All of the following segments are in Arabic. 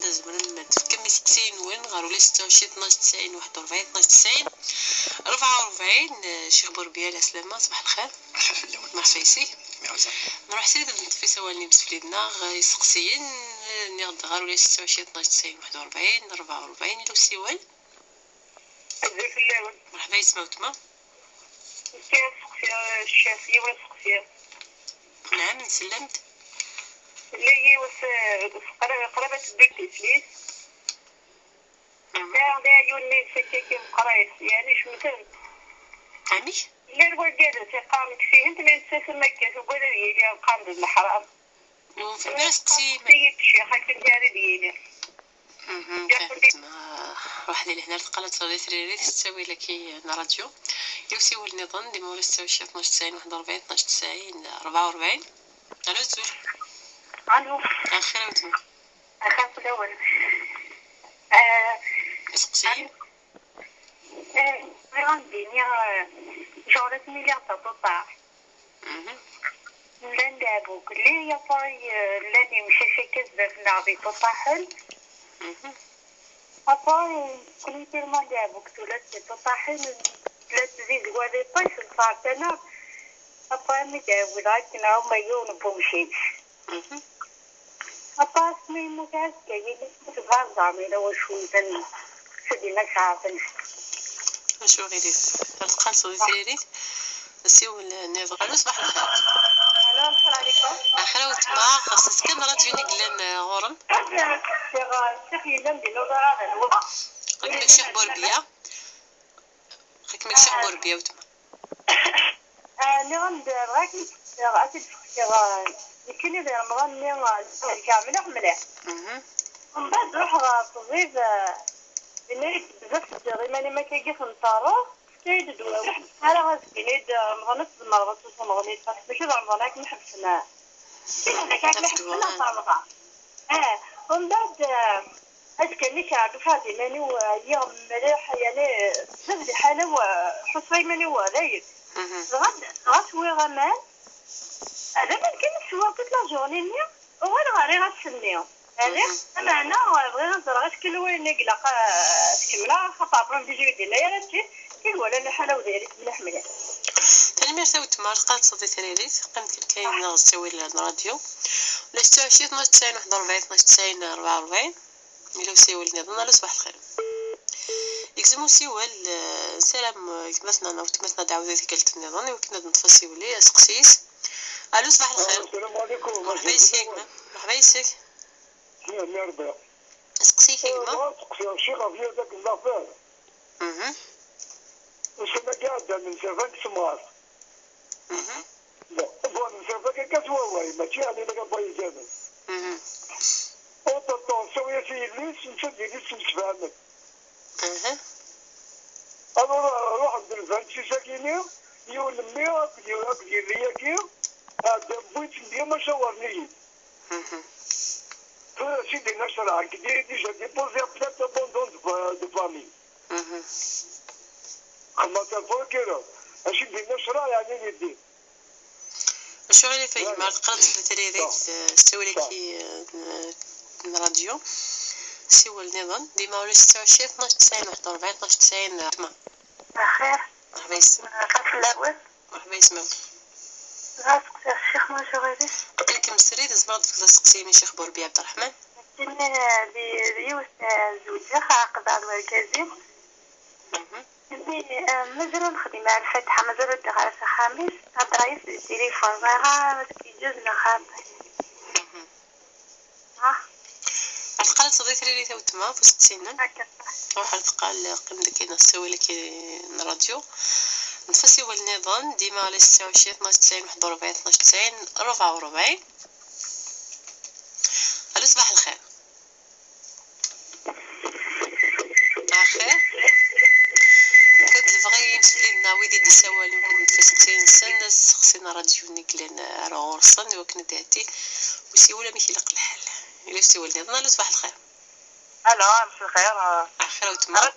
زمرا تفكمي 60 وين غير ولا 26 12 90 41 12 90 44. شيخ بوربيا السلامة، صباح الخير. مرحبا يسي نروح سيد نطفي سوالني بسفليدنا يسقسيين نغد غير ولا 26 12 90 41 44 لو سيوال. مرحبا يسمعوا تما الشافية والسقسية. نعم نسلمت اللي هي قرابة البيت تسليس دا يوني سكيكي مقرايس يعني شمتن عمي لا الوالدة تقامت فيه انت ما نساس مكة وقال لي قام بالحرام وفي الماس قسيمة سيد الشيخ كنت هذه ديالي واحد اللي هنا القناة صديق ريريت تساوي لك راديو يوسيو النظام ديما ولا 26 12 90 41 12 90 44. الو زول الو اخيرا وتما اخاف الاول اسقسي عندي جورت مليار تطلع لان دابوك لي يا باي لاني مشي شي كذبه في نعبي تطاحل أباي كل ما دابوك ثلاث تطاحل ثلاث زيد وهذا طيش الفاتنة أباي مداوي لكن هم يون بومشيش أباي اسمي متعسكة يلي تبغى زعمي لو شوي تن سدينا شعبنا شو غيري القناة صديق ريريت نسيو النظام. صباح الخير. الو السلام عليكم. اخيرا وتما خاصك كان راديو نقلن غورم شيخ يلم دي لغة هذا الوقت قلت شيخ بوربيا خاك شيخ بوربيا وتما نعم دراك رأيت يمكن إذا رمضان نعم كاملة مليح من بعد روح صغير بنيت بزاف الجري ماني ما كيجيش نطارو كيد دوا على غاز كيد مغنط المغرب ومغنيت ماشي رمضان كي نحبسنا كي نحبسنا طارغا ومن بعد اش كان لي شعب فاتي ماني يوم مليح يعني بزاف الحاله وحصري ماني ولايك غاد شويه غمان هذا ما كاينش شويه طول لا جورني نيا وغير غتسنيو هذا انا بغينا نهضر غير كل وين نقلق تكمله خطابهم بيجي يدير لا راه كل ولا الحاله ديالي مليح مليح انا ما سويت مع القناه صديق ريريت قمت كاين نسوي الراديو ولا 26 12 90 41 12 90 44 ملي سيوي النظام. صباح الخير يكزمو سيوال سلام كمثنا نوتمثنا دعوة قلت النظام وكنا نتفسي ولي اسقسيس. الو صباح الخير. السلام عليكم. مرحبا يسيك مرحبا يسيك مرحبا اسقسيك كيما اسقسي شي غافيه داك الزافير وسما قاعده من سافاك سمار لا بون سافاك كتواواي ماشي يعني ما كنبغي زاد الطونسيون يا سيدي نشد يدي نتفاهمك انا روح عند الفانتي ساكيني يولمي اكل ليا كي هذا بغيت ندير ما شاورني سيدي نشر عنك ديجا ديبوزي بلات ابوندون دو فامي اما تفور كده اش دي نشرة يعني ندير شو غير في مع القناة التريريت سوي لك راديو سوى النظام ديما ولا 26 12 90 41 12 90 تما بخير مرحبا يسمع الأول مرحبا يسمع راسك الشيخ ما شغالي قلت لك مسريد زمرت في تسقسيني شيخ بوربي عبد الرحمن بيوس زوجة عقد على المركزين مازال نخدم على الفتحة مازال الدغارة خامس هاد رئيس التليفون غير كيجوز نخاطر القناة صديق لي تو تما في سقسينا روح القال قمت كي نسوي لك راديو نتفسي هو النظام ديما على 26 12 90 41 12 90 44. الو صباح الخير. كنت بغي نسولي لنا ويدي دي سوالي كنت في سقسين سنس خصنا راديو نقلن على غورصن وكنا داتي وسيولا ميكي لق الحال الا سيولنا نضنا. صباح الخير. الو مساء الخير. اخيرا وتما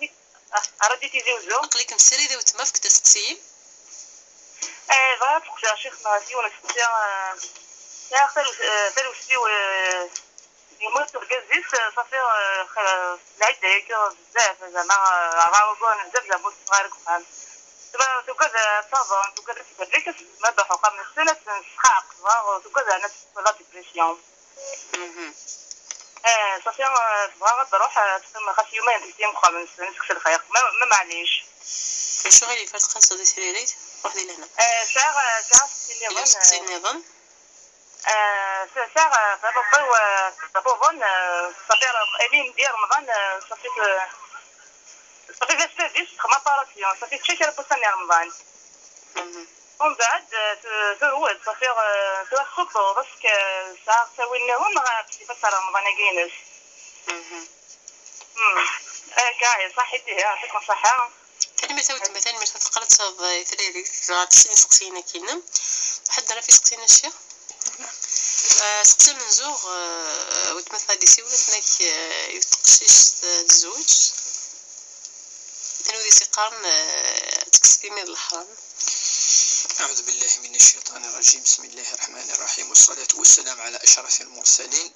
ردي تيزي وزو قليك مسري ذا وتما فيك تسقسي غير تقصي شيخ ناسي ولا تقصي يا اختي تلوسي يموت الجزيس صافي العده ياك بزاف زعما راهو بزاف زعما صغار كفام دابا توكا صافون توكا تبريك ما بحقا من السنه نسخاق توكا انا لا ديبرسيون صافي بغا تروح تسمى خاص يومين تيام خامس نسكت الخير ما معليش شو غير فات خاصة دي سريريت واحدة لهنا ساعة نظن ساعة بابا صافي الين ديال رمضان صافي فاش خما باراسيون صافي تشكر بوساني رمضان ومن بعد ترواد صافي تخطو باسكو ساعة تساوي لهم كيفاش رمضان كاينش كاع صحيتي يعطيك الصحة تاني مثلا ما تقرأت صاف ثريري تسين سقسينا كينا حد راه في سقسينا الشيخ سقسي من زوغ وتمثل دي سي ولاتناك يتقشيش الزوج تنو دي سيقارن تكسيتي من الحرام. أعوذ بالله من الشيطان الرجيم. بسم الله الرحمن الرحيم والصلاة والسلام على أشرف المرسلين.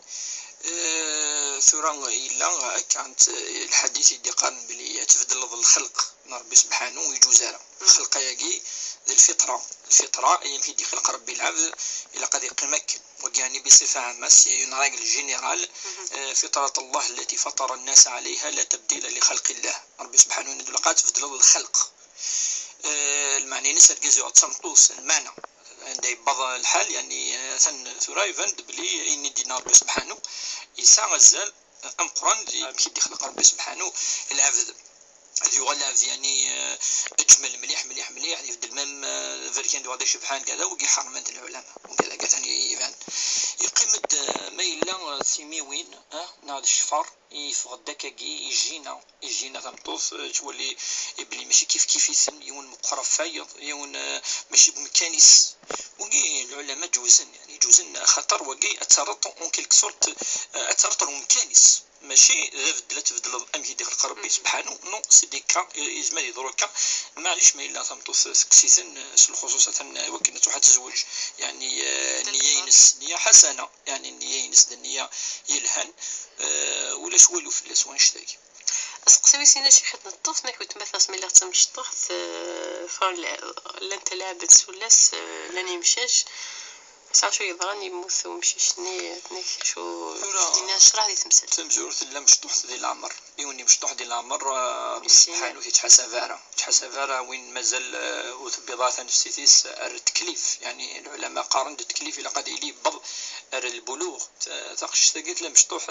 ثورا إلا كانت الحديث اللي قارن بلي تفضل الخلق ربي سبحانه ويجوزها الخلق يجي الفطرة يمكن يدي خلق ربي العبد إلى قد يمكن وكاني بصفة عامة سي اون راجل جينيرال فطرة الله التي فطر الناس عليها لا تبديل لخلق الله ربي سبحانه ندلقات تفضل الخلق المعني نسأل جزء تسمطوس المعنى عند بعض الحال يعني ثورا يفند بلي إني دينا ربي سبحانه يسعى غزال أم قرآن يمكن يدي خلق ربي سبحانه العبد هذي غلاف يعني اجمل مليح يعني في المام فيركين دو غادي سبحان كذا وكي حرمت العلماء وكذا كثاني يبان يقيم ما الا سيميوين ناض الشفر يفغد كاكي يجينا تمطوف تولي بلي ماشي كيف يسن يون مقرفايض يون ماشي بمكانيس وكي العلماء جوزن خطر وكي اتسرط اون كيلك سورت اتسرط مكانيس ماشي لا تبدل امشي ديال ربي سبحانه نو سي دي كا يزمالي دروكا معليش ما الا تمطوس سكسيسن الخصوصا وكنا واحد تزوج يعني نية حسنه يعني النية يلهن ولا شوالو في الاسوان شتاكي اسقسي سينا شي حد نطوف ناك وتمثل ملي تمشطوح فان لا انت لعبت سولاس لاني مشاش ساعة شو يضراني يموت ومشي شني شو دينا شرح دي تمثل تمزور لا مشطوح ديال العمر يوني مشطوح ديال العمر ربي سبحانه تحسب فارا وين مازال وثبيضات نفسيتيس التكليف يعني العلماء قارن التكليف الى قد يلي بض البلوغ تاقش تلقيت لا مشطوح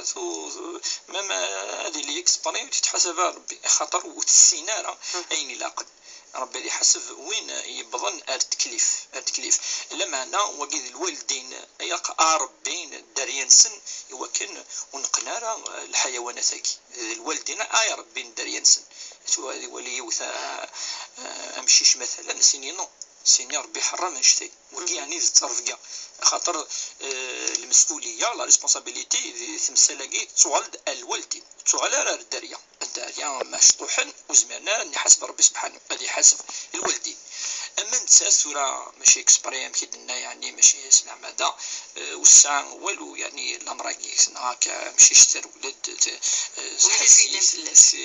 ما هذه اللي يكسبري تتحسب ربي خاطر وتسيناره اين لاقد ربي اللي حسب وين يبضن التكليف لما انا وقيد الوالدين ربين داريان سن يوكن ونقنارا الحيوانات الوالدين ربين داريان سن ولي وثا امشيش مثلا سيني ربي حرم نشتي وكي يعني تصرف كاع خاطر المسؤوليه لا ريسبونسابيلتي تمثل توالد الوالدين توالد الداريه مشطوحا وزمانا اللي حسب ربي سبحانه اللي حسب الوالدين اما نتا ثورة ماشي اكسبريم كيدنا يعني ماشي سمع مدى والساعة والو يعني الامراكي هكا ماشي شتر ولاد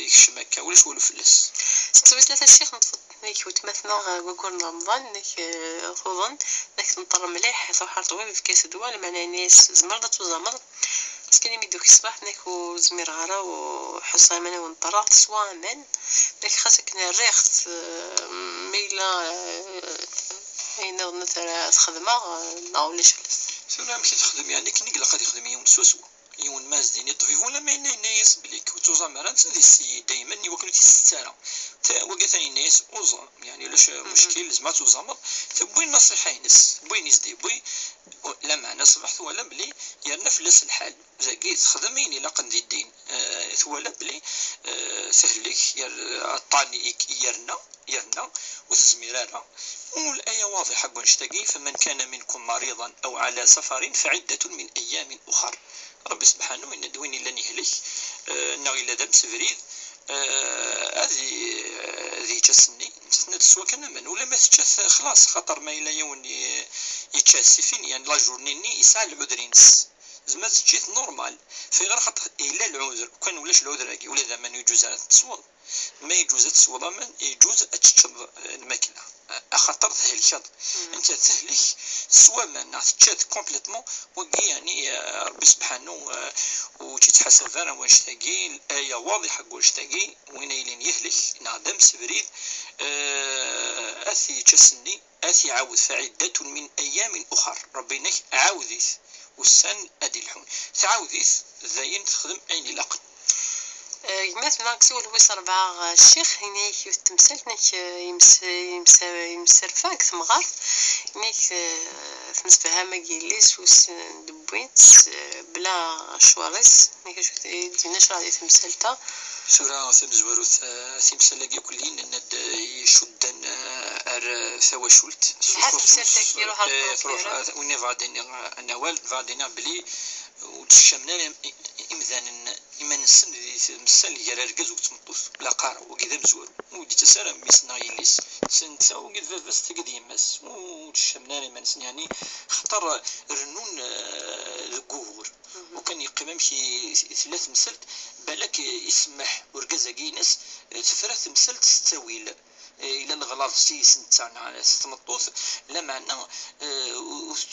شمكة ولا شوالو فلس سويت ثلاثة الشيخ نطفط نيك وتمثلنا وقول رمضان نيك خوضن نيك تنطر مليح ثوحر طويل في كاس دوال معنا ناس زمرضت وزمر مسكين يمدوك الصباح نيك وزمير غارة وحصامنا ونطرات سوا من نيك خاصك نريخت ميلا اين مثلا تخدمه او ليش سورة ماشي تخدم يعني كنيك لقد يخدم يوم سوسو يون ماز ديني طفيفون لما ينايس بليك وتوزامران تنسي دايما يوكلو تيستارا وقتاني الناس اوزا يعني لاش مشكل زعما توزامر تبوي النصيحه ينس بوي نسدي بوي لما انا صبحت ولا بلي يرنا فلس الحال زاكي تخدميني لا قندي الدين ثولا بلي سهلك الطاني يرنا وتزميرانا والآية واضحة قنشتاقي فمن كان منكم مريضا أو على سفر فعدة من أيام أخر ربي سبحانه إن دويني لن يهلك نغي لدم سفريد هذه جسني نتسوى كان من ولا ما تجاث خلاص خطر ما إلى يوم يتشاسفين يعني لا جورنيني يسعى العذرينس زعما تجيت نورمال في غير خاطر الا العذر كان ولاش العذر هاكي ولا زعما يجوز على التصوير ما يجوز التصوير من يجوز تشرب الماكله خاطر تهلك انت تهلك سوا ما تشات كومبليتمون وكي يعني ربي سبحانه وتتحسب انا واش تاقي الايه واضحه واش تاقي وين يلين يهلك نعدم سبريد اثي تشسني اثي عاود فعدة من ايام اخر ربي عاوديت والسن ادي الحون تعاوديت زين تخدم عيني لقن يمات ناكسي ولويس 4 الشيخ هناك يتمثل هناك يمسرفاك ثم غارف هناك تنسبها ما قيليس وس دبويت بلا شوارس هناك شو ديناش راه تمثلتها سورة سمزورو سيمسلاقي كلين ند يشدن ثوا شولت تروح وين فادين نوال فادين بلي وتشمنا إمذان إيمان السن مسال يرارجز وتمطوس لا قارة وكذا مزور ودي تسارع ميسنا يليس سنت وكذا بس تقدي يمس وتشمنا إيمان السن يعني خطر رنون الجوهر وكان يقيم شي 3 مسلت بالك يسمح ورجزاقي ناس تفرث مسلت تستويل الى الغلاظ سي سنتانا ستمطوث لا معنى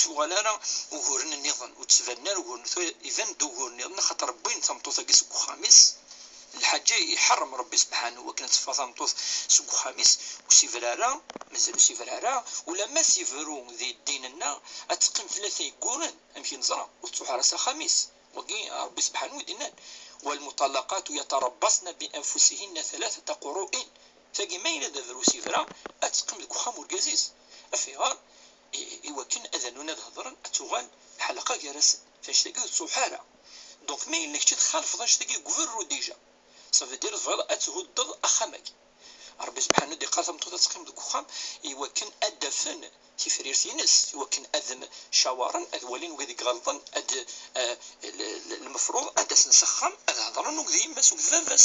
وغلانا وهورن النظام وتفنر وهورن اذن دوهورن النظام خاطر بين تمطوث سوق خامس الحاجه يحرم ربي سبحانه وكانت فاطمطوث سوق خامس وسيفرارا مازالو سيفرارا ولا ما سيفرو ذي ديننا اتقيم 3 يقولن امشي نزرع وتصوح راسها خامس وكي ربي سبحانه دينان والمطلقات يتربصن بانفسهن 3 قروء تاقي ما ينادى ذروسي فرا اتقم لك خام ورقازيز افيغار يوكن اذنونا هضرا اتوغال حلقه جرس فاش تاقي تصوحارا دونك ما ينك تخالف فاش تاقي غوفرو ديجا صافي دير فال اتهدد اخامك ربي سبحانه دي قال متو تقيم لك خام يوكن ادفن تفرير تينس يوكن اذم شاورا اذولين وكذيك غلطا المفروض ادس نسخم هضرا وكذي ماس وكذا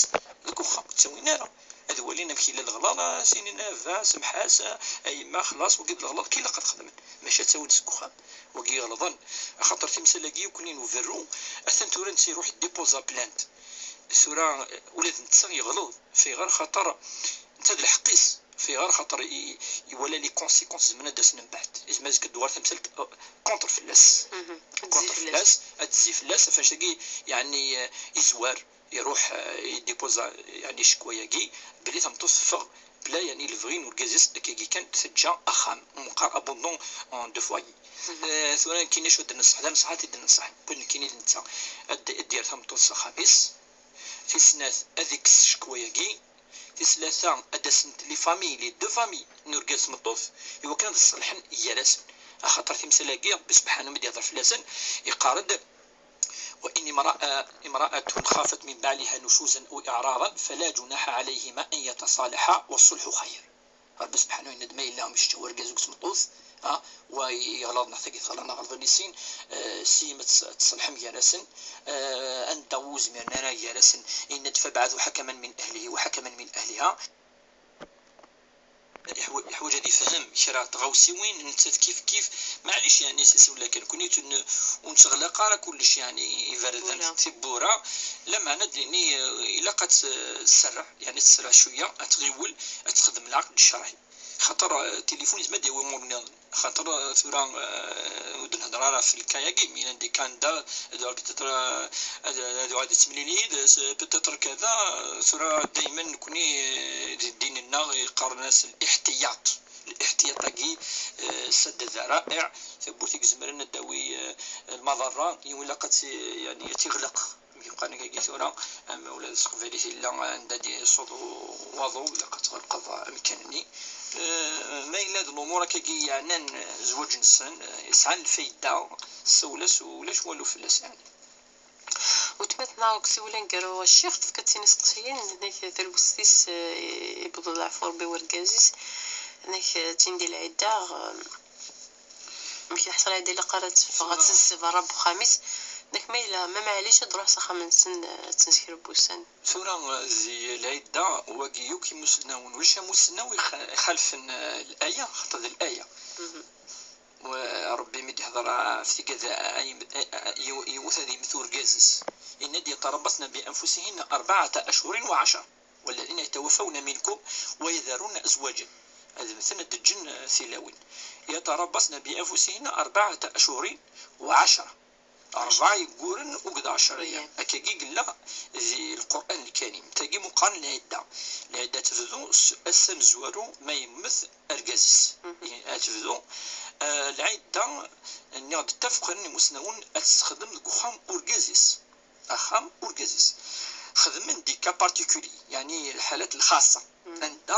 لك خام تسوينا هذا ولينا مشي للغلاط سينينا فاس محاس اي ما خلاص وقد الغلاط كي لقد خدمت ماشي تسوي السكوخان وكي غلطان خاطر تمسلاكي وكلين وفرو اثن تورن يروح ديبوزا بلانت سورة ولاد نتصغي غلوظ في غير خاطر انت الحقيس في غير خاطر يولى لي كونسيكونس من داس من بعد اسمها زك الدوار تمثلت كونتر فلاس كونتر فلاس اتزي فلاس فاش تجي يعني يزوار يروح يديبوزا يعني شكوياكي بلي تمتصفغ بلا يعني الفغين والكازيس كي كان تسجى اخام مقار ابوندون اون دو فواي ثورا كاين شو النصح هذا نصح تدي النصح كون كاين انت دير تمتص خامس في سنات هذيك شكوياكي في ثلاثه ادسنت لي فامي لي دو فامي نورغاس مطوف ايوا كان تصلحن يالس خاطر تمسلاكي ربي سبحانه مدي يهضر في لسان يقارد وإن امرأة خافت من بعلها نشوزا أو إعراضا فلا جناح عليهما أن يتصالحا والصلح خير ربي سبحانه يند ما إلا مش ورقازوك سمطوث ويغلط نحتاج يتغلطنا غلط نسين سيمة تصلح مجالسا أن توز مرنانا جالسا إن فبعثوا حكما من أهله وحكما من أهلها يحوج هذه فهم شرا تغوسي وين نتات كيف معليش يعني سيسي ولا كان كونيت ونشغل قارا كلش يعني يفردن تبورا لما ندني الا قد تسرع يعني تسرع شويه تغيول تخدم العقد الشرعي خاطر تليفون ما ديو مورني خاطر ثورا ودن هضره في الكاياكي مين عندي كان دا دوك تتر هذو عاد تمليلي بتتر كذا ثورا دائما كوني دين النار يقارناس الاحتياطي سد الذرائع ثبوتي زمرنا الدوي المضره ولا قد يعني تغلق يبقى كي ثورا اما ولا سقفاليه الا عندها صوت وضو لقد تغلق امكانني ما إلا هاد الأمور كي يعني زواج نسان يسعى الفايدة سولس ولاش والو فلاس يعني وتمتنا وكسي ولا نقرو الشيخ تفكتيني ستخيين هناك تلوستيس يبدو العفور بوركازيس هناك تندي العدة مكي حصل عدة لقارات فغات السفارة بخامس داك ما إلا ما معليش تروح سخا من سن تنسكر بوسان ثورا زي العدة وكيو كي مسناون واش مسناو يخالف الآية خاطر الآية وربي مدي هضر في كذا يوث هذه مثور جازيس إن يتربصن بأنفسهن 4 أشهر و10 والذين يتوفون منكم ويذرون أزواجا هذا مثل الدجن ثلاوين يتربصن بأنفسهن 4 أشهر و10 4 يقولن وقد 10 أيام أكاكي قلنا في القرآن الكريم تاقي مقارن العدة تفذو السن زوارو ما يمث أرقازيس يعني تفذو العدة نقد تفقن مسنون أتستخدم القخام أورجازيس أخام أورجازيس خدمن دي كا بارتيكولي يعني الحالات الخاصة عند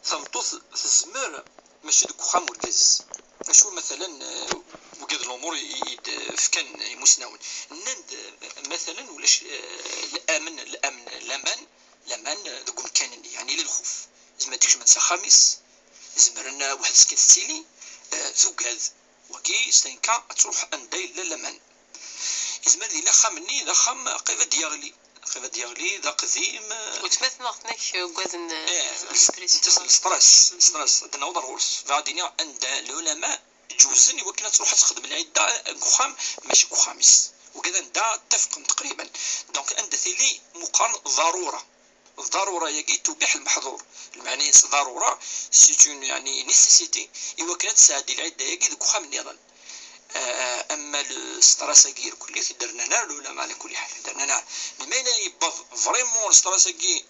ثمطوث في الزمر ماشي القخام أورجازيس شو مثلا وقد الامور كان مسنون نند مثلا ولاش الامان ذوك كان يعني للخوف زعما ديكش من خميس زمرنا واحد سكيت ستيلي زوكاد وكي ستنكا تروح انداي للمان زعما دي لا خامني ذا خام قيفه ديالي ذا قديم وتمثل نقطناك وقازن الستريس عندنا وضر غورس غادي عند العلماء جوزن وكنا تروح تخدم العده قخام ماشي قخاميس وكذا دا اتفق تقريبا دونك عند ثلي مقارن الضروره يجي تبيح المحظور المعني ضروره سيتون يعني نيسيسيتي ايوا كانت تساعد العده يجي قخام نيضا اما الستراساكي كلي درنا نار ولا ما على كل حال درنا نار لما يبض فريمون الستراساكي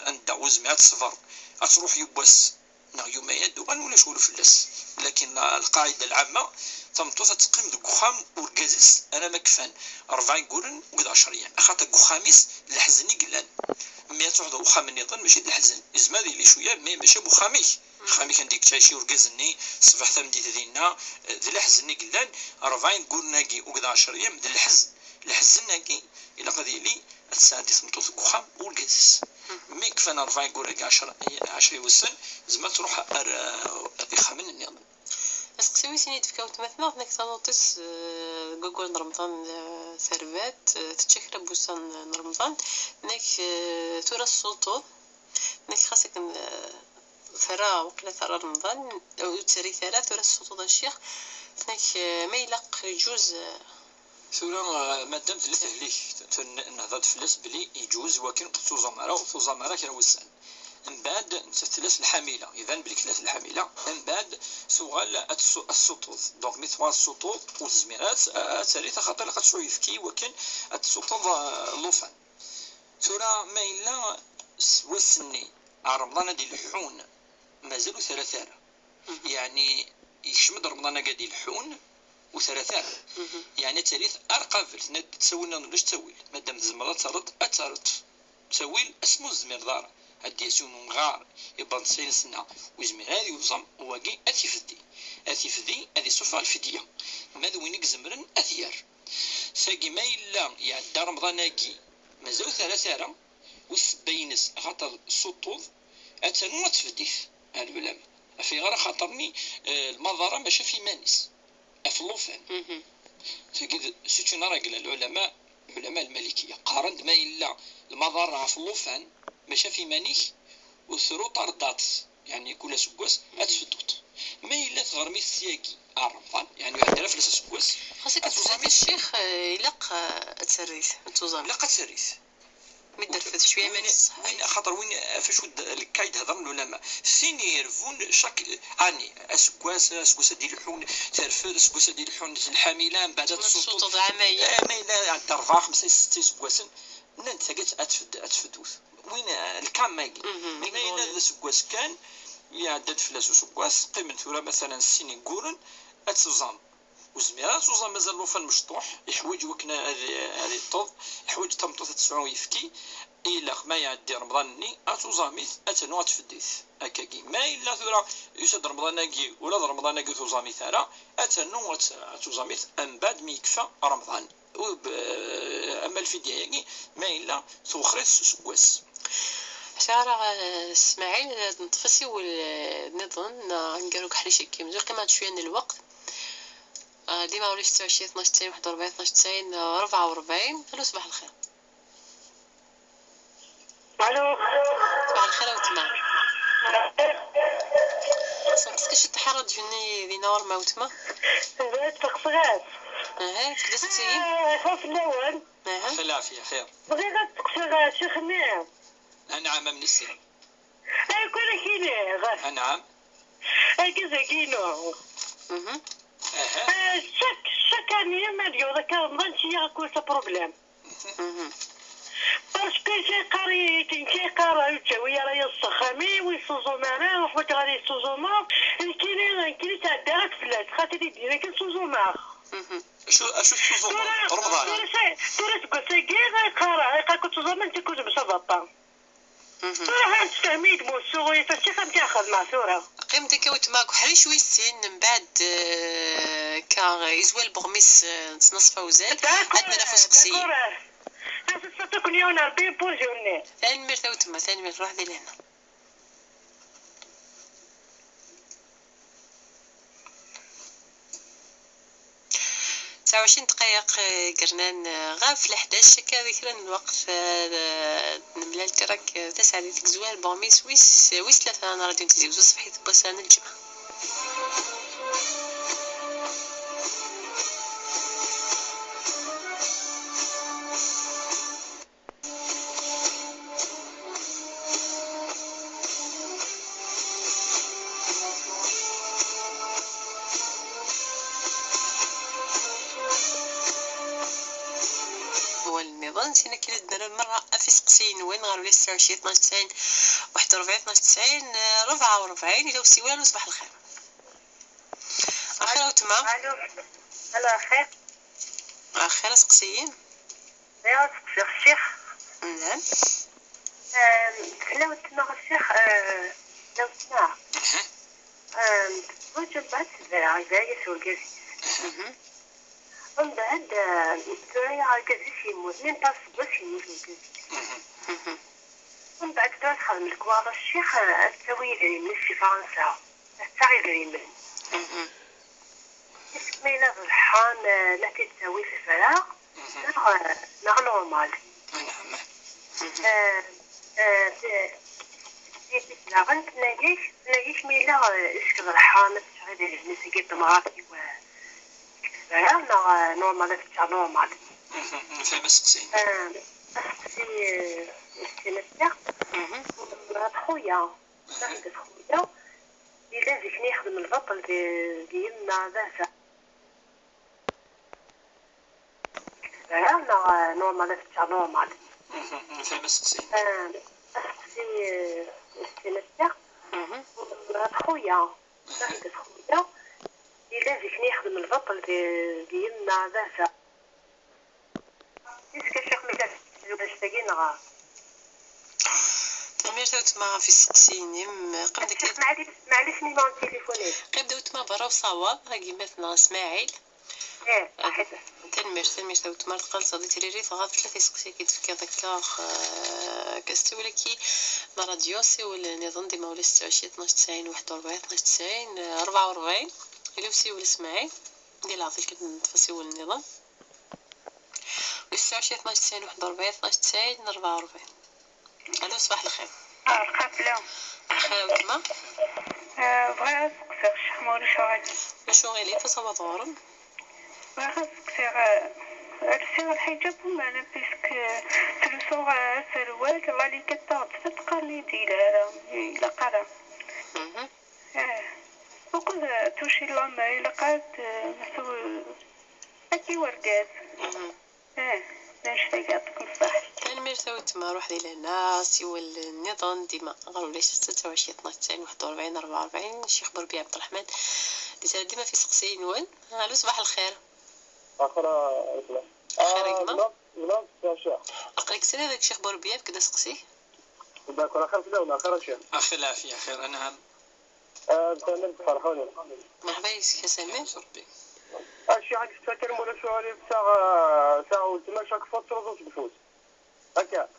عند وزمات الصفر تروح يبوس يوم يدو ولا شغل فلس لكن القاعده العامه تمطوث تقيم ذو قخام ورقازيس انا مكفان 4 يقولن وقد 10 ايام اخاطر قخاميس الحزني قلان مي تروح ذو قخام النظام ماشي الحزن ازمادي لي شويه مي ماشي بخامي خامي كان ديك تعيشي ورقازني صباح ثمدي تدينا ذي الحزني قلان 4 يقول ناقي وقد 10 ايام ذي الحزن ناقي الى قضي لي الساعه تمطوث قخام ورقازيس مي كفان 4 يقول 10 يوسن زعما تروح يخمن النظام اسقسيوي سيني تفكاوت مثلا نك تنوطس قول رمضان ثروات تتشكر بوسان رمضان نك تورا السلطو نك خاصك ثرا وقيلا ثرا رمضان او تسري ثلاث تورا السلطو دا الشيخ نك ما يلق جوز ثورا مادام ثلاثة ليك نهضر فلس بلي يجوز ولكن توزامرا كان وسان من بعد ثلاث الحامله اذا بلي ثلاث الحامله من بعد سؤال السطوط دونك مثل السطوط والزميرات ثالثه خاطر لقد شويه يفكي ولكن السطوط لوفان ثورا ما الا وسني رمضان ديال الحون مازالوا ثلاثه يعني يشمد رمضان قاعد يلحون وثلاثه يعني ثالث ارقافل تسوينا ولاش تسويل مادام الزمره ترد تسويل اسمو الزمير دار هاد يسون غار يبان 90 سنه وزمير هذه وزم واقي اثيفدي هذه صفه الفديه ماذا وينك زمرن اثيار ساقي ما الا يعدى رمضاناكي مازال ثلاثه وسبينس خاطر السطوض اتنو تفديث العلماء في غير خاطرني المضاره ماشي في مانس افلوفان تجد سيتون راجل العلماء المالكيه قارند ما الا المضاره في اللوفان ماشي في مانيخ وثرو طردات يعني كل سكواس اتفدوت ما الا تغرمي السياقي رمضان يعني عندنا في السكواس خاصك تزاد الشيخ يلق تسريث توزام لا تسريث مدرفت شويه من وين خاطر وين فاش الكايد هضر العلماء فين يرفون شاك اني اسكواس ديال الحون ترفد اسكواس ديال الحون الحامله من بعد السلطه عاميه ما الا عند 4 5 6 سكواس ننت ثقت اتفدوث وين الكام ماكي ما الا سكواس كان يعدد فلاس سكواس قيمه ثورة مثلا السيني قورن اتزام وزميرات وزام مازال لوفان مشطوح يحوج وكنا هذه الطوب يحوج تمطوث تسعو يفكي إلا ما يعدي رمضانني أتوزاميث أتنو تفديث هكاكي ما إلا ثورة يسد رمضاناكي ولا رمضاناكي توزاميث ثرا أتنو توزاميث أم بعد ميكفى رمضان أما الفدية يعني ما إلا ثوخريس سكواس شارع اسماعيل نطفسي والنظن نقالوك حريشي كي مزوق كما شويه من الوقت ديما ولي 26 12 90 41 12 90 44 الو صباح الخير الو صباح الخير وتما كاش تحرد جوني دي نور موتما تقصغات كدا ستيم خوف الاول خلافية خير بغيت تقصغ شيخنا نعم من السن كل كينيغ نعم كذا كينو chaque année مليون ذاك رمضان شي يكون بروبليم باسكو شي قاري الجوية راهي الصخامي ويسوزو معنا وحوت غادي يسوزو مار كاين تعدات فلات خاطر يدير كي سوزو مار شو سوزو رمضان تورا تقول ساكي قارا كنت سوزو مار تكون باش بابا تورا تفهميت موسو يفاش خمتي خدمة تورا قيم ديك وتماك حريش ويسين من بعد كا يزوال بغميس نصفا وزال عندنا نفس قصي تكون يوم ربي بوجوني ثاني مرتا وتما ثاني مرتا روح ذي لهنا 29 دقائق قرنان غاف ل11 كا ذكرا الوقت نملا الكراك تسعة ديك زوال بوميس ويس ثلاثة انا راديو تزيوز صفحيت بوسان الجمعة نسينا كي درنا المره في سقسين وين غير ولا 26 92 41 92 44 الى وسيوال وصباح الخير اخيرا وتما الو هلا خير اخيرا سقسيين يا الشيخ نعم لو تما الشيخ لو تما وجب بعد عزايز والقزي ومن بعد تراي عالقزي يموت من باس بس يموت القزي ومن بعد تراي تخدم لك والله الشيخ تسوي لي من في فرنسا تسعي لي من اسمي لا الحان لا تسوي في الفراغ لا نورمال لا غنت نلاقيش ميلا اسكن الحان تسعي لي من سكيت مراتي لا نورمال تاع نورمال فهم سقسين سي نتاع خويا ناخذ خويا إلا جيت نخدم البطل ديالنا ذاك لا نورمال تاع نورمال فهم سقسين سي نتاع خويا ناخذ خويا إلا جيت نخدم البطل ديالنا ذاك إسكا شيخ ميكاش باش تاقينا تميرت ما في السقسين قم ديك معليش نيمون تليفوني قم دوت ما برا وصواب هاكي مثلا اسماعيل صحيح تنميرت وتما القال صدي تريري فغاف ثلاثه سقسي كي تفكر دكا كاستوي لكي ما راديو سي ولا نظام ديما ولا 26 12 90 41 12 90 44 إلا وسي ولا اسماعيل ديال عطيك التفاصيل والنظام 26 12 90 41 12 90 44 الو صباح الخير قافله اخيرا وتما بغيت نسقسيك الشيخ مولى شغالي تصوت غورم بغيت نسقسيك رسي الحجاب ومعنا بيسك تلسو سروال الله اللي كتاغد تقالي ديالها إلا قرا وقد توشي لما إلا قاد نسو أكي ورقات نشتاق يعطيكم الصحة تنميرتا وتما روح ديال هنا سيوا النظام ديما غير ولاش 26 12 90 41 44 الشيخ بربي عبد الرحمن اللي ديما في سقسين وين الو صباح الخير اخرى خير كما لا يا شيخ اقريك سنه داك الشيخ بربي كدا سقسي داك اخر كده ولا اخر شيخ اخي العافيه خير نعم سامر فرحوني مرحبا يا سامر ربي الشيخ حق تفكر مولا شوالي ساعة وتما شاك فترة دوت بفوت هكا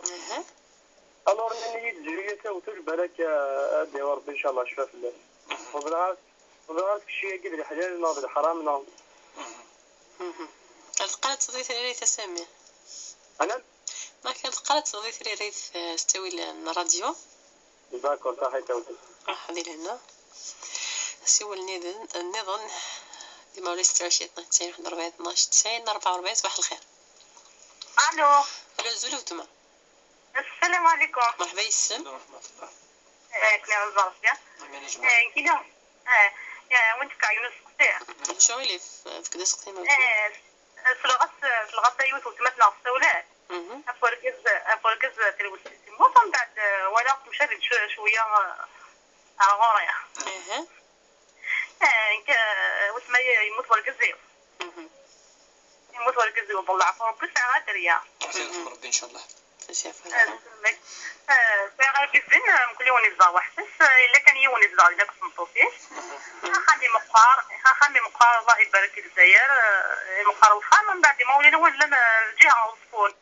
الور مني الجرية وتجبه لك ادي وربي ان شاء الله شفاء في الله وبالغاز كشي قدر الحلال ناضي الحرام ناضي كانت قالت صديت ريت سامر انا ما كانت قالت صديت ريت استوي الراديو داكور صحيح توتي هذه لهنا سوى النظام ديما ولا 26 92 41 12 90 44. صباح الخير. الو زولوتما. السلام عليكم. مرحبا يسلم. ورحمة الله. كنا نزارسيا كنا وانت كايونس قصير شو اللي في كدا سقتي ما سلغت يوث وتمتنا الصولات أفركز تلوسي موطن بعد ولا مشرد شوية غوريا واسمه يموت وركزيو والله عفوا بس عادريا عافية ربي إن شاء الله. فغير بزين كل يوم يزا وحسس إلا كان يوم يزا إلا كنت مطوفيش خامي مقار الله يبارك الجزائر مقار الخام من بعد ما ولينا ولا الجهة وصفون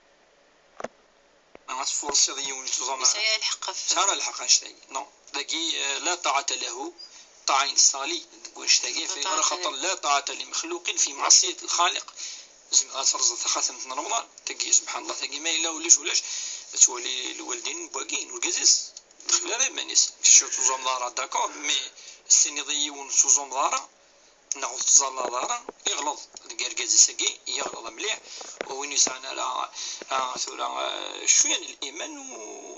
نصفور الصيدية ونتوزام سيا الحق سارة الحق نشتاقي نو دقي لا طاعة له طاعين صالي تقول نشتاقي في خطر لا طاعة لمخلوق في معصية الخالق. زين غاترزل خاتمة رمضان تقي سبحان الله تقي ما إلا ولاش تولي الوالدين باقيين والقزيز دخل على مانيس شو توزام دارا داكور مي السن ضيون توزام دارا ناخذ تزال دارا يغلط القرقاز ساقي يغلط مليح وين يسعنا على ثورة شوية الإيمان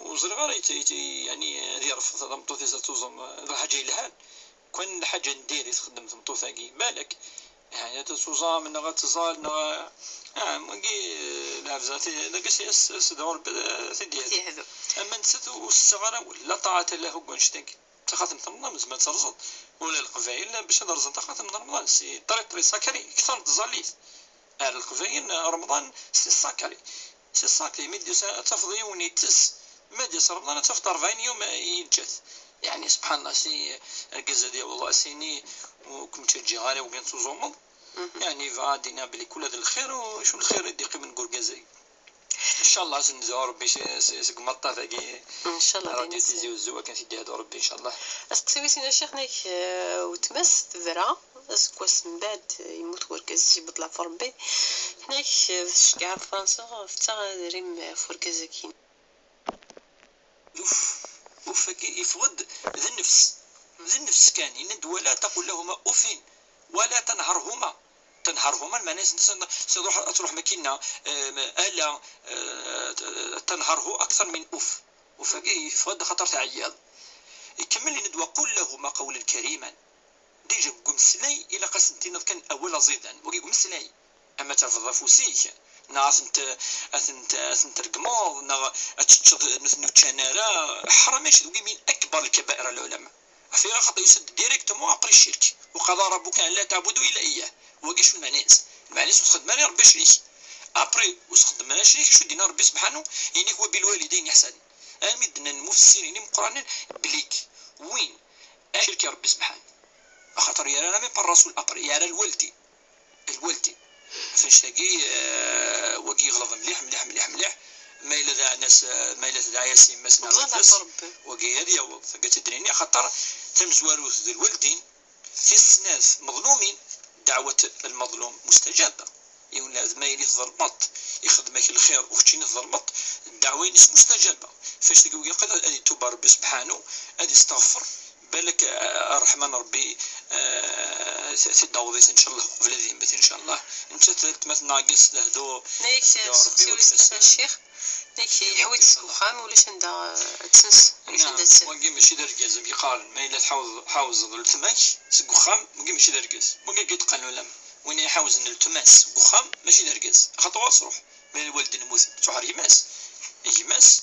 وزرغار يعني دير في مطوث توزام الحاجة الهان كون الحاجة ندير يتخدم في مطوث هاكي بالك يعني تسوزام إنها غتزال إنها ماكي لافزاتي داكشي سدور ثدي هذا أما نسيت والصغار ولا طاعة له كونشتك تخاطم رمضان زعما ترزط ولا القفايل باش ترزط تخاطم رمضان سي طريق ساكري كثر تزاليت على القفايل رمضان سي ساكري ميديو تفضي ونيتس مادي رمضان تفطر 40 يوم ينجث يعني سبحان الله سي الجزادية والله سيني وكم تجي غالي وبين تزومض يعني فادينا بلي كل هذا الخير وشو الخير يديق من قرقازي ان شاء الله سنزور ربي سقمطه ثقي ان شاء الله راديو تيزي والزوا كان سيدي هذا ربي ان شاء الله اسقسي سينا شيخناك وتمس تذرا اسكواس من بعد يموت وركاز يبطلع في ربي هناك في الشكار فرنسا في ريم فركازكين وفكي يفقد ذا النفس كان يند ولا تقول لهما أف ولا تنهرهما المعنى تروح مكينة ألا تنهره أكثر من أف وفكي يفقد خطر تعياض يكمل ندوى قل لهما قولا كريما ديجا قم سلاي إلى قسنتين كان أول زيدا وقي قم سلاي أما ترفض فوسيك ناس انت رقموض نا اتشد نثنو تشانارا حرامش دوكي من اكبر الكبائر العلماء فيها خطا يسد ديريكتومون ابري الشرك وقضى ربك ان لا تعبدوا الا اياه وكاش المعناس وتخدم ماني ربي شريك ابري وتخدم ماني شريك شو دينا ربي سبحانه يعني هو بالوالدين احسن امدنا المفسرين مقرانين بليك وين شرك ربي سبحانه خاطر يرانا من الرسول ابري يرى الوالدي فنشتاقي وقي يغلظ مليح ما إلا ذا ناس ما إلا ذا ياسين مسنا نفس وقي هذه فقلت الدنيا خطر تم زواروث ذي الوالدين في السناف مظلومين دعوة المظلوم مستجابة يقول لازم ما يلي ظلمت يخدمك الخير وختي ظلمت الدعوة مستجابة فاش تقول قد هذه توبة ربي سبحانه هذه استغفر بالك الرحمن ربي تداوضيت ان شاء الله بلادي مثل ان شاء الله انت ثلاث ناقص لهدو نيك سوي الشيخ نيك يحويت سكوخام ولاش عندها تسنس واش عندها تسنس وقي ماشي دركاز يقال ما الا حاوز التماك سكوخام وقي ماشي دركاز وقي كيتقال ولا وين يحاوز التماس سكوخام ماشي دركاز خطوات تروح من الوالد الموت تروح يماس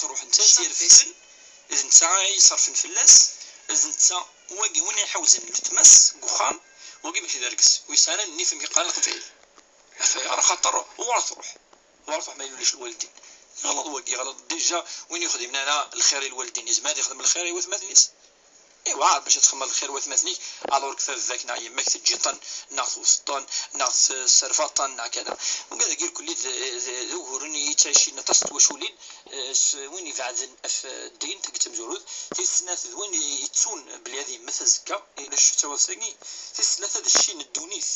تروح انت سير في السن اذا انت يصرف الفلاس إذا أنت واقي وين يحوزن التماس قخام واقي ماشي داركس ويسانا النيف ميقال لك فيه راه خطر ورث روح ما يوليش الوالدين غلط واقي غلط ديجا وين يخدم لنا الخير الوالدين يزماد يخدم الخير يوث مثنيس ايوا عاد باش تخمم الخير وث مثنيك الور كثر ذاك نايم ماك تجي طن ناخذ وسطن ناخذ سرفات طن كذا وكذا كير كل ظهورني يتعشي نتصت وشولين وين يفعزن اف الدين تقتم زورود تيسناث وين يتسون بلي مثل زكا الى شتا وساقي تيسناث هذا الشيء الدونيث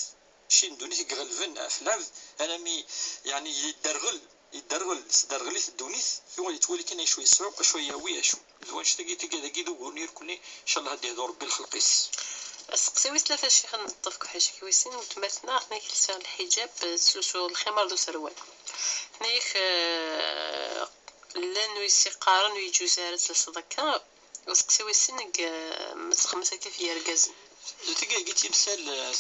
يغلفن افلاف انا مي يعني يدرغلي الدونيث ثم يتولي كان شويه سعوق شويه ويا شو زوين شتاقي كذا كيدو ونير كلي ان شاء الله هدي دور بالخلقيس سقسيوي ثلاثة شيخ نطفك حاجة كويسين وتماتنا هناك لسان الحجاب سلسو الخمار دو سروال هناك لان ويسي قارن ويجوز هارت لصدقاء وسقسيوي سنك متخمسة كيف يرقزن تلقى قلت مثال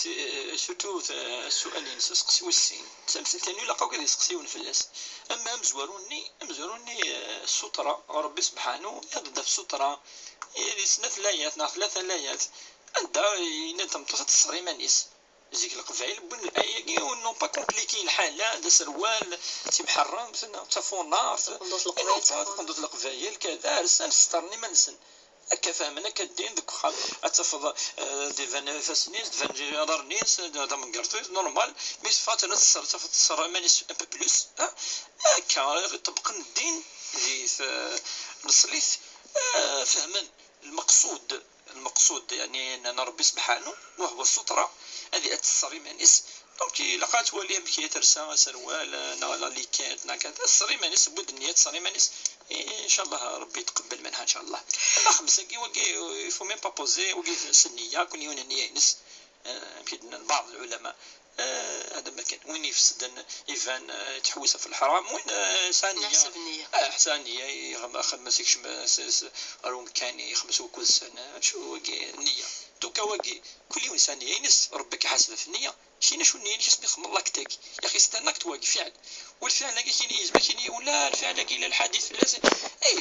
سورتو السؤالين سقسيو السين مثال ثاني لقاو كذا يسقسيون فلاس اما مزوروني السطرة ربي سبحانه يضد في السطرة ثلاث لايات ثلاثة لايات عند ينظم تصري مانيس زيك القبائل بن الآية ونون با كومبليكي الحال دا سروال تيمحرم تفونار قندوط القبائل كذا رسان سترني منسن هكا فهمنا كدين ديك وخا اتفض دي فان فاسنيس فان جدار نيس دا من قرطيس نورمال ميس فاتنا تصر مانيس ان بو بلوس هكا طبق الدين في نصليث فهمن المقصود يعني ان ربي سبحانه وهو السترة هذه التصري مانيس دونك لقات وليهم كي ترسا سروال لا ليكات كذا الصري مانيس بود النية تصري مانيس ان شاء الله ربي يتقبل منها ان شاء الله. اما خمسه كي فو ميم با بوزي وكي سنيه كون يون النية نس بيدنا بعض العلماء هذا ما كان وين يفسد ايفان تحويسه في الحرام وين ثانيه ثانيه يخمس يكشم راهم كان يخمسوا كل سنه شو النيه دوكا واقي كل يوم ثانيه ينس ربك حاسبه في النيه شينا شو النيه اللي يسمي الله كتاك يا اخي استناك تواقي فعل والفعل كاين يزبا كاين ولا الفعل كاين الحديث لازم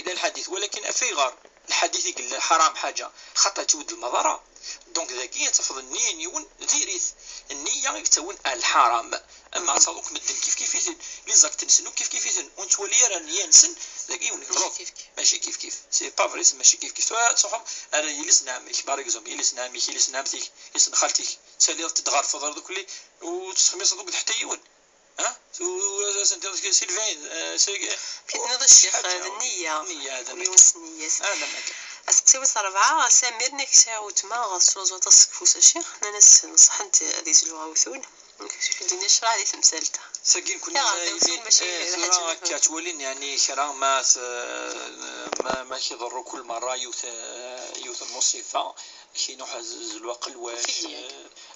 لا الحديث ولكن في غار الحديث يقول حرام حاجه خطا تود المضره دونك ذاكيه تفضل النيه نيون ديريث النيه يتون الحرام اما تصدق مدن كيف لي زاك تنسنو كيف وانت ولي راه النيه نسن ذاكي ماشي كيف سي با فري ماشي كيف تصحب انا يلس نعمك بار اكزومبل يلس نعمتك يلس خالتك تسالي تدغار في الارض كلي وتخميص دوك تحت يون سنتي سيلفين كيتنوض الشيخ النية هذا النية اسقسي وصل 4 سامير نيك ساعه تما سوزو تصكفوس الشيخ ناس نصحنت هذه زلوها وثون الدنيا شرع لي تمثالتها ساكين كنا صورة كتولين يعني كرا ما كيضروا كل مرة يوث المصيفة كي نوع زلوا قلواش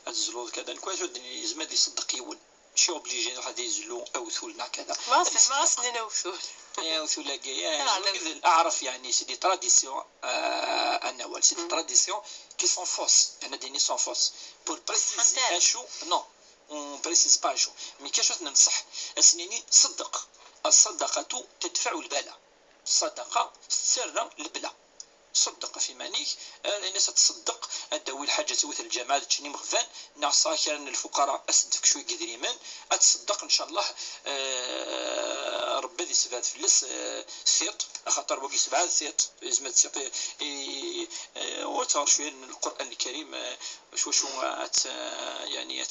الزلو كذا كويس ودني زماد يصدق يون شو اوبليجي واحد يزلو اوثولنا كذا ما صننا اوثول اوثول كذا اعرف يعني سي دي تراديسيون انا سي دي تراديسيون كي سون فوس انا ديني سون فوس بور بريسيزي اشو نو اون بريسيز با اشو مي كاش ننصح اسنيني صدق الصدقه تدفع البلاء الصدقه سر البلاء صدق في مانيك الناس تصدق ادوي الحاجه توث الجماعه تشني مغفان نعصا كان الفقراء اسدك شوي قدريمان اتصدق ان شاء الله ربي ذي سبات فلس سيط خاطر بوكي سبعه سيط لازم تسيط وتعرف شويه القران الكريم شو يعني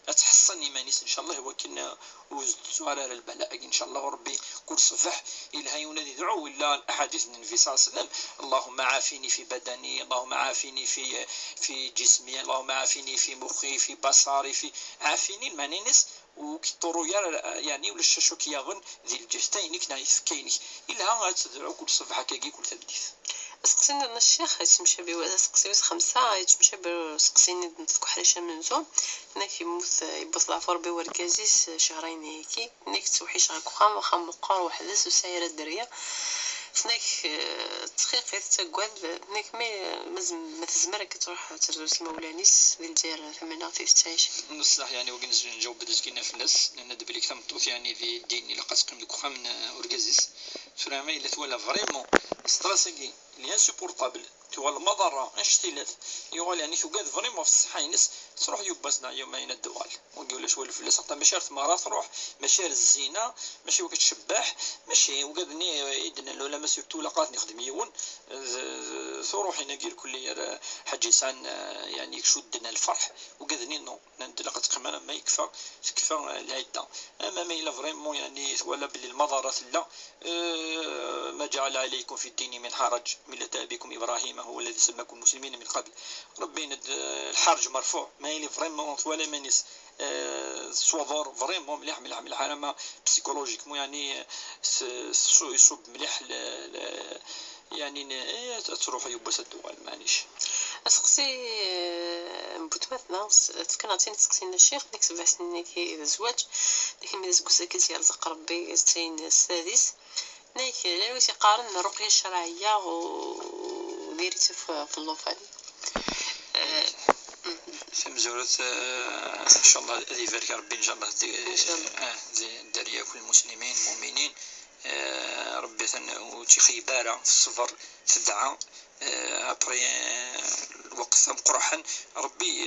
اتحصن ايمانيس ان شاء الله ولكن وزدتو على البلاء ان شاء الله وربي كل صفح الى ينادي دعو ولا الاحاديث النبي صلى الله عليه وسلم اللهم عافيني في بدني اللهم عافيني في جسمي اللهم عافيني في مخي في بصري في عافيني المعنينس وكيطورو يعني ولا الشاشو كيغن ذي الجفتين كنا يفكيني الا تدعو كل صفحه كي كل تبديث سقسيني الشيخ يتمشى بي سقسي 5 يتمشى سقسيني نتفكو حريشه منزوم هناك يبوث العفور بي وركازيس شهرين هيك هناك توحيش غاك وخام مقار وحدث وسايره الدريه هناك تخيقي تقعد هناك ما تزمرك تروح تدرس المولانيس ديال ثمانية في ستايش نصح يعني وكنز نجاوب بدات كاين في الناس لان دابا اللي كتمطوط يعني في الدين اللي لقات قيم دوك من اورغازيس فريمون الا تولى فريمون ستراسيكي لي انسوبورطابل تولى المضره اشتيلات يقول يعني توقاد فريمون في الصحه ينس تروح يوباسنا يومين الدوال ويقول شويه الفلوس حتى ماشي ثمارات تروح ماشي الزينه ماشي وقت الشباح ماشي وقادني يدنا لولا ما سيرتو لقات نخدم يون تروح هنا كير كلي حجيسان يعني شدنا الفرح وقادني نو لقات قيمه ما يكفى العده اما ما الا فريمون يعني ولا باللي المضارات لا ما جعل عليكم في الدين من حرج ملة أبيكم إبراهيم هو الذي سماكم مسلمين من قبل. ربي الحرج مرفوع ما يلي فريمون ولا مانيس صوفور فريمون مليح مليح مليح. انا ما بسيكولوجيكمون يعني يصب مليح يعني تروح يبس الدول مانيش اسقسي بوتماتنا كان عطيني تسقسينا الشيخ ديك 7 سنين كي زواج لكن ملي زكوزا يرزق ربي السين السادس نايك لا يقارن الرقيه الشرعيه وديريتي في اللوفان في مزورة ان شاء الله هذه يبارك ربي ان شاء الله داريا كل المسلمين المؤمنين ربي وتي خيباره في الصفر في الدعاء ابري الوقت مقرحا ربي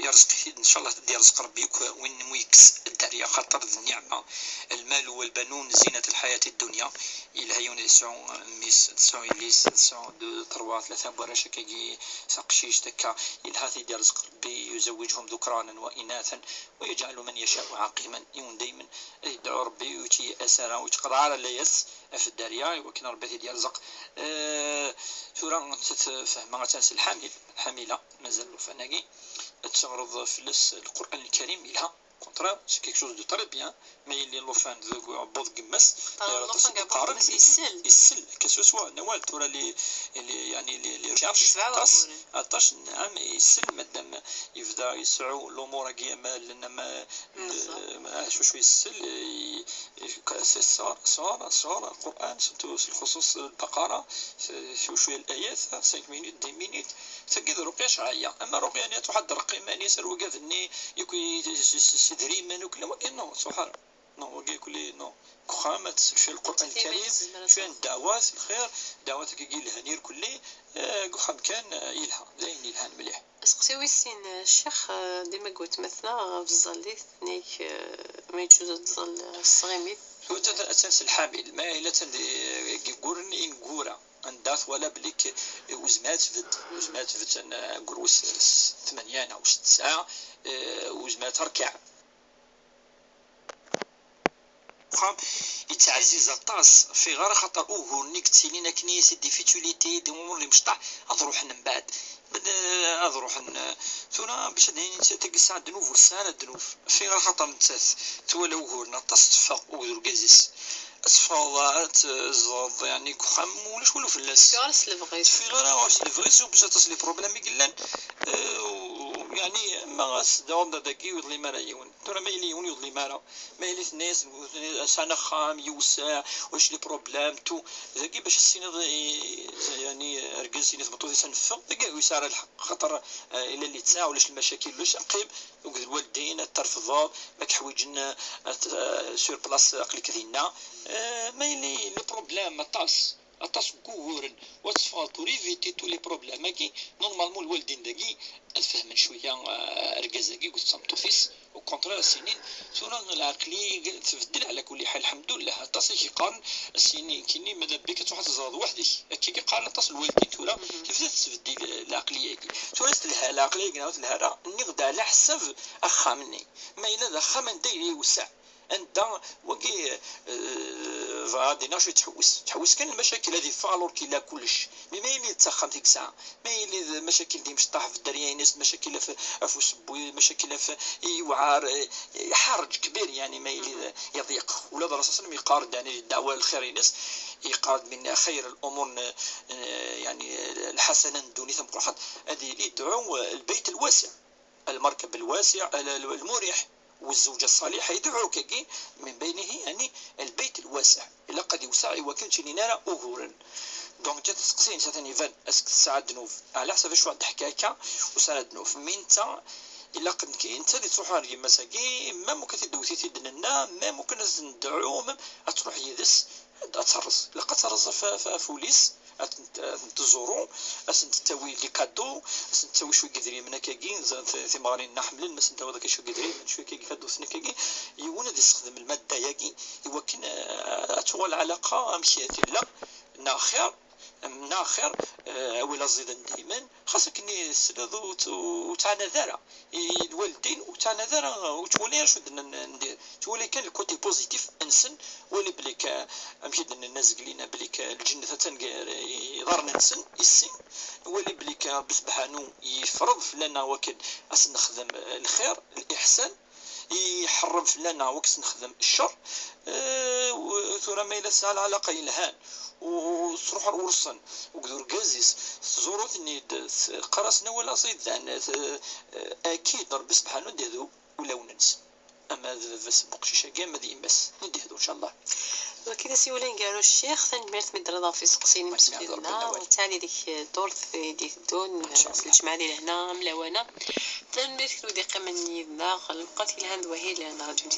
يرزق ان شاء الله تدي رزق ربي وين ميكس الداريا خاطر النعمه المال والبنون زينه الحياه الدنيا الى يون سون ميس سون ليس سون دو تروا ثلاثه براشا كي سقشيش تكا الى تدي رزق ربي يزوجهم ذكرانا واناثا ويجعل من يشاء عقيما يون دائما يدعو ربي ويتي اسرا ويتقرا على ليس في الداريا وكان ربي تدي رزق ثورا تفهم تنسى الحامله مازال فناقي تغرض في القران الكريم لها كونترا سي كيك شوز دو تري بيان مي لي لوفان دو بود قماس قارن يسل كسو سوا نوال تورا لي يعني لي ريشيرش تاش نعم يسل مادام يبدا يسعو الامور كي ما شوي يسل صار القران خصوص البقره شويه الايات 5 مينوت 10 مينوت تقدر رقيه شرعيه اما رقيه يعني واحد الرقيم يعني سروقه فني يكون سدري منو كل ما كان نو سبحان نو كل نو قامت في القران الكريم شويه دعوات الخير دعوات كي الهنير كلي قحم كان يلها زين يلها مليح اسقسي ويسين الشيخ ديما قلت مثلا في الظل نيك ما يجوز الظل الصغيميت وتأساس الحامل ما إلا يقولن إن قورا عنداث ولا بليك وزمات فد أنا قروس 8 أو 6 ساعة وزمات ركع خام يتعزز الطاس في غير خطر نيك تسيلينا كنيسة ديفيتوليتي دي مور اللي مشطح أضروح من بعد أضروح ثونا باش تلقى ساعة دنوف والساعة دنوف في غير خطر نتاث تولو هورنا طاس تفاق وذو قازيس أصفاضات زاد يعني كخام ولاش ولو فلاس في غير سلفغيس في غير سلفغيس باش تصلي بروبليم يقلان يعني ما داون داكي يضلي مرا يون ترى ما يلي يضلي مرا ما يلي الناس سنه خام يوسع واش لي بروبليم تو ذاكي باش السيناد يعني رجال سيناد مطوطي سنفق كاع يسار الحق خاطر الا اللي تساع ولاش المشاكل ولاش قيب وقد الوالدين الترفضات ماك حوايجنا سور بلاص قلك دينا ما يلي لي بروبليم الطاس كوهورن وتصفال توريفيتي تو لي بروبليم كي نورمالمون الوالدين داكي الفهم شويه ركازاكي قلت صمتو فيس وكونترا السنين ثورا العقلي تبدل على كل حال الحمد لله الطاس كيقارن السنين كيني ماذا بك تروح تزاد وحدك كي كيقارن الطاس الوالدين ثورا كيف تبدل العقليه كي ثورا لها العقليه قلت لها نغدا على حساب اخا مني ما الا اخا من داير يوسع انت وكي غادي شويه تحوس كان المشاكل هذه فالور كي كلش ما يلي تسخن ديك الساعه ما يلي المشاكل دي مشطح في الدريا ناس مشاكل في سبوي مشاكل في يوعار حرج كبير يعني ما يلي يضيق ولا الرسول صلى يقارد يعني الدعوه الخير ناس يقارد من خير الامور يعني الحسنه دوني ثم قرحت هذه اللي يدعو البيت الواسع المركب الواسع المريح والزوجة الصالحة يدعوك كي من بينه يعني البيت الواسع إلا قد يوسع وكنت لنرى أهورا دونك جات تسقسين ثاني فان اسك الساعة دنوف على حسب شو عند حكاكة وساعة دنوف من تا إلا قد كي أنت اللي تروح على مساكي ما ممكن تدوثي تدننا ما ممكن ندعو ما تروح يدس أترز لقد ترز فوليس تزورو تسوي لي كادو تسوي شويه قدري من هكاكي ثماري نحمل مثلا تا هذاك شويه قدري شويه كي كادو سنكاكي يونا يستخدم الماده ياكي يمكن اتوا العلاقه مشيت لا ناخر من اخر ولا زيدا دائما خاصك اني سلذ وتاعنا ذرا الوالدين وتاعنا ذرا وتولي شو بدنا ندير تولي كان الكوتي بوزيتيف انسن ولي بليك امشي الناس قلينا بليك الجنة تنقر يضر ننسن يسي ولي بليك بسبحانو يفرض فلنا وكل اصل نخدم الخير الاحسان يحرم فلنا وكس نخدم الشر ثورة ما إلا سال على قيلهان وتروح ورصن وقدر قازيس زوروت اني قرصنا ولا صيد اكيد ربي سبحانه نديرو ولا وننس اما بس بقشيشه كاع ديما بس نديرو ان شاء الله وكذا سيولين قالوا الشيخ ثاني مرت مدرضه في سقسيني مسكيننا وتاني ديك الدور في ديك الدون الجمعه ديال هنا ملونه ثاني مرت ودي قمني دماغ القتيل هند وهي اللي انا رجل